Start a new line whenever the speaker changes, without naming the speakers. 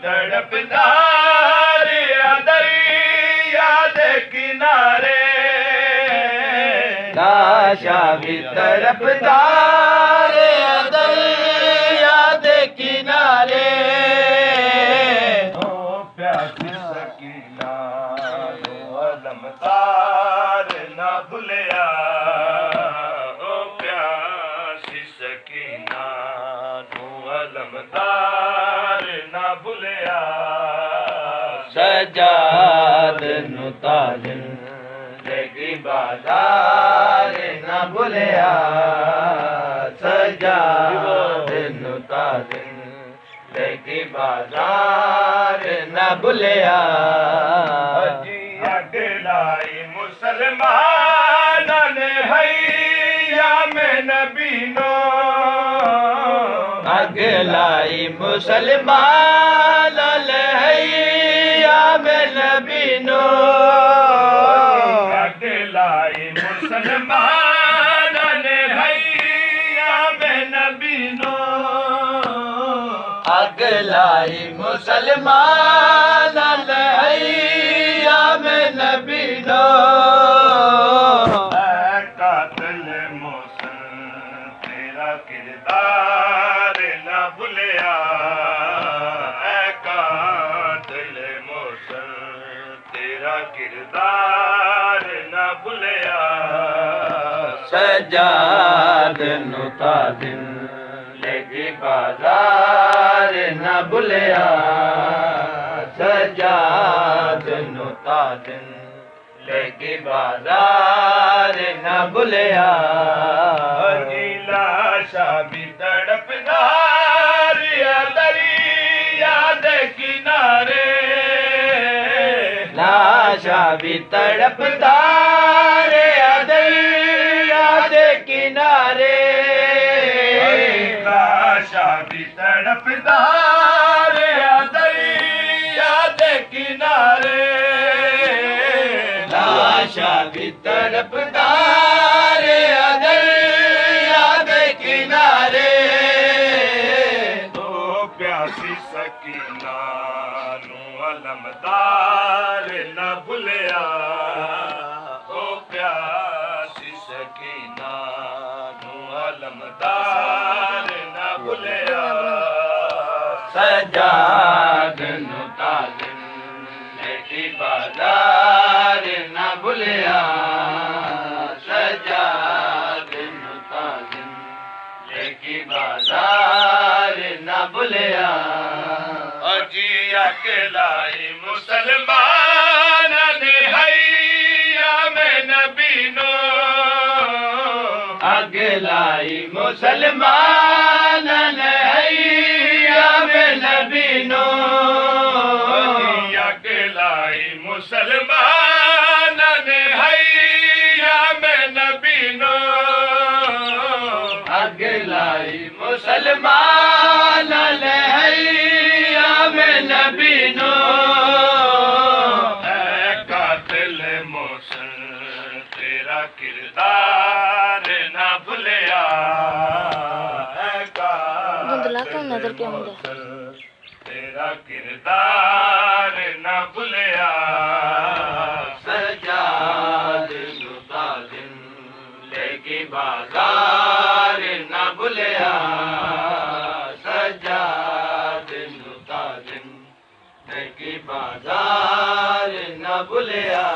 तड़पदार दरिया दे किनारे,
लाशा भी तड़पदार दरिया दे किनारे।
ओ प्यासी सकीना नो अलमदार ना भुलिया, ओ प्यासी सकीना नो अलमदार ना भुलिया।
सजाद नुताजिन लेगी बाजार न भुलिया, सजाद नुताजिन लेगी बाजार न भुलिया।
अजी अगलाई मुसलमान ने हैया में नबीनो,
अगलाई मुसलमान लहैया में नबीनो,
अगलाई मुसलमान ने हैया में नबीनो,
अगलाई मुसलमान लहैया में नबीनो।
ऐ कातिल मोहसिन तेरा किरदार ना भुलिया, ऐ कातिल मोहसिन तेरा किरदार ना भुलिया।
सजाद नुताजिन लेगी बाजार न भुलिया, सजाद नुताजिन लेगी बाजार न भुलिया।
लाशा भी तड़पदार दरिया दे किनारे,
लाशा भी तड़पदार दरिया दे किनारे,
लाशा भी तड़पदार दरिया दे किनारे,
लाशा भी तड़पदार दरिया दे किनारे।
तो प्यासी सकीना नो अलमदार न भुलिया, ओ प्यासी सकीना नो अलमदार न भुलिया।
सजाद नुताजिन लेगी बाजार न भुलिया, सजाद नुताजिन लेगी बाजार न भुलिया।
अजी अकेलाई मुसलमान ने हैया में नबीनो,
अगलाई मुसलमान लहैया में नबीनो,
अजी अकेलाई मुसलमान ने हैया में नबीनो,
अगलाई मुसलमान लहैया में नबीनो।
ऐ कातिल मोहसिन तेरा किरदार ना भुलिया, ऐ कातिल मोहसिन तेरा किरदार ना भुलिया।
सजाद नुताजिन लेगी बाजार न भुलिया, सजाद नुताजिन लेगी बाजार न भुलिया।